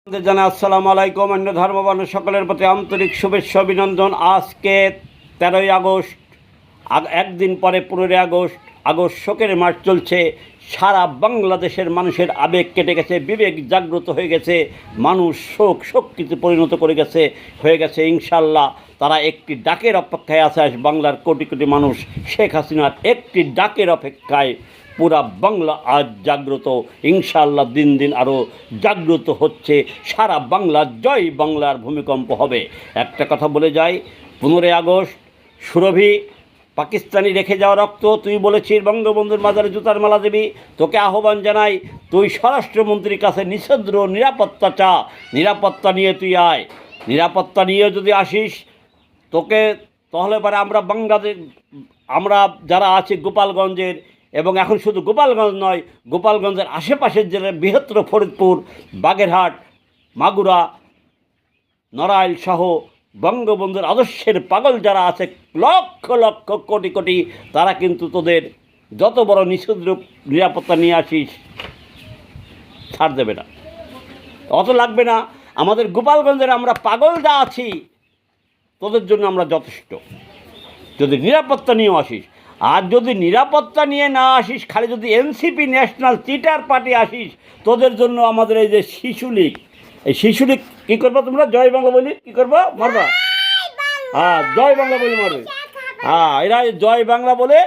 জানাই আসসালামু আলাইকুম। অন্য ধর্মবর্ণ সকলের প্রতি আন্তরিক শুভেচ্ছা অভিনন্দন। আজকে 13ই আগস্ট, একদিন পরে 15ই আগস্ট। শোকের মাস চলছে। সারা বাংলাদেশের মানুষের আবেগ কেটে গেছে, বিবেক জাগ্রত হয়ে গেছে, মানুষ শক্তিতে পরিণত হয়ে গেছে। ইনশাল্লাহ তারা একটি ডাকের অপেক্ষায় আছে। আজ বাংলার কোটি কোটি মানুষ শেখ হাসিনার একটি ডাকের অপেক্ষায়। পুরা বাংলা আজ জাগ্রত। ইনশাআল্লাহ দিন দিন আরও জাগ্রত হচ্ছে। সারা বাংলা জয় বাংলার ভূমিকম্প হবে। একটা কথা বলে যাই, 15ই আগস্ট সুরভি পাকিস্তানি রেখে যাওয়া রক্ত, তুই বলেছিস বঙ্গবন্ধুর মাজারে জুতার মালা দেবী। তোকে আহ্বান জানাই, তুই স্বরাষ্ট্রমন্ত্রীর কাছে নিষিদ্ধ নিরাপত্তা চা। নিরাপত্তা নিয়ে তুই আয়। নিরাপত্তা নিয়ে যদি আসিস তোকে, তাহলে পরে আমরা যারা আছি গোপালগঞ্জের, এবং এখন শুধু গোপালগঞ্জ নয়, গোপালগঞ্জের আশেপাশের জেলার বৃহত্তর ফরিদপুর, বাগেরহাট, মাগুরা, নড়াইল সহ বঙ্গবন্ধুর আদর্শের পাগল যারা আছে লক্ষ লক্ষ কোটি কোটি, তারা কিন্তু তোদের যত বড় নিষিদ্ধ নিরাপত্তা নিয়ে আসিস ছাড় দেবে না, অত লাগবে না। আমাদের গোপালগঞ্জের আমরা পাগল যা আছি তোদের জন্য আমরা যথেষ্ট, যদি নিরাপত্তা নিয়েও আসিস। আর যদি নিরাপত্তা নিয়ে না আসিস, খালি যদি এনসিপি ন্যাশনাল চিটার পার্টি আসিস, তোদের জন্য আমাদের এই যে শিশুলীগ, এই শিশুলীগ কী করবো তোমরা? জয় বাংলা বলি কী করবো? মারবা? হ্যাঁ, জয় বাংলা বলি মারবে। হ্যাঁ, এরা জয় বাংলা বলে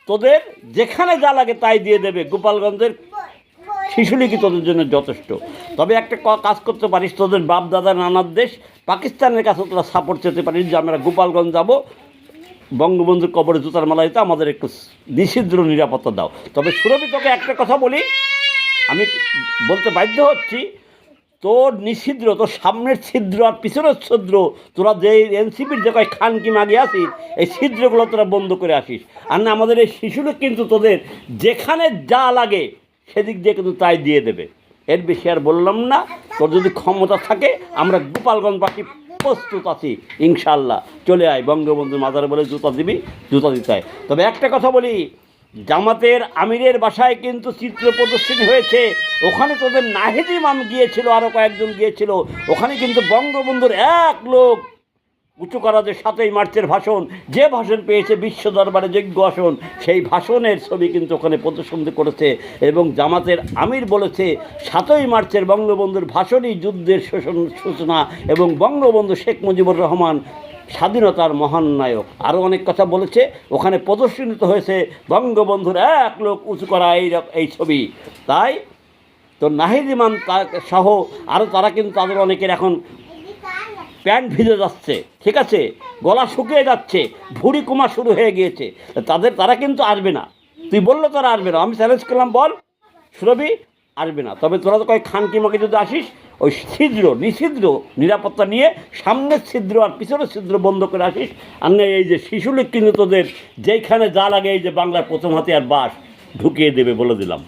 তোদের যেখানে যা লাগে তাই দিয়ে দেবে। গোপালগঞ্জের শিশুলীগই তোদের জন্য যথেষ্ট। তবে একটা কাজ করতে পারিস, তোদের বাপ দাদা নানার দেশ পাকিস্তানের কাছে তোরা সাপোর্ট চেতে পারিস যে আমরা গোপালগঞ্জ যাবো, বঙ্গবন্ধুর কবরে জুতার মালা দিতে আমাদের একটু নিষিদ্ধ নিরাপত্তা দাও। তবে সুরভি, তোকে একটা কথা বলি, আমি বলতে বাধ্য হচ্ছি, তোর নিষিদ্ধ, তোর সামনের ছিদ্র আর পিছনের ছিদ্র, তোরা যে এনসিপির যে কয় খানকি মাগে আসিস, এই ছিদ্রগুলো তোরা বন্ধ করে আসিস। আর না, আমাদের এই শিশুরা কিন্তু তোদের যেখানে যা লাগে সেদিক দিয়ে কিন্তু তাই দিয়ে দেবে। এর বেশি আর বললাম না। তোর যদি ক্ষমতা থাকে, আমরা গোপালগঞ্জবাসী প্রস্তুত আছি। ইনশাল্লাহ চলে আয়, বঙ্গবন্ধুর মাজারে বলে জুতা দিবি, জুতা দিতে হয়। তবে একটা কথা বলি, জামাতের আমিরের বাসায় কিন্তু চিত্র প্রদর্শনী হয়েছে। ওখানে তোদের নাহিদ ইমাম গিয়েছিল, আরও কয়েকজন গিয়েছিল। ওখানে কিন্তু বঙ্গবন্ধুর এক লোক উঁচু করা যে 7ই মার্চের ভাষণ, যে ভাষণ পেয়েছে বিশ্ব দরবারে যোগ্য আসন, সেই ভাষণের ছবি কিন্তু ওখানে প্রদর্শন করেছে। এবং জামাতের আমির বলেছে 7ই মার্চের বঙ্গবন্ধুর ভাষণই যুদ্ধের সূচনা, এবং বঙ্গবন্ধু শেখ মুজিবুর রহমান স্বাধীনতার মহান নায়ক। আরও অনেক কথা বলেছে। ওখানে প্রদর্শিত হয়েছে বঙ্গবন্ধুর এক লোক উঁচু করা এই ছবি। তাই তো নাহিদ ইমাম সহ আরও তারা কিন্তু, তাদের অনেকের এখন প্যান্ট ভিজে যাচ্ছে, ঠিক আছে, গলা শুকিয়ে যাচ্ছে, ভুঁড়ি কমা শুরু হয়ে গিয়েছে। তারা কিন্তু আসবে না। তুই বললে তারা আসবে না। আমি চ্যালেঞ্জ করলাম, বল সুরভি, আসবে না। তবে তোরা তো কয় খানকিমাকে যদি আসিস, ওই নিষিদ্ধ নিরাপত্তা নিয়ে সামনের ছিদ্র আর পিছনের ছিদ্র বন্ধ করে আসিস। আর না, এই যে শিশুলীগ কিন্তু তোদের যেইখানে যা লাগে, এই যে বাংলার প্রথম হাতিয়ার বাস ঢুকিয়ে দেবে, বলে দিলাম।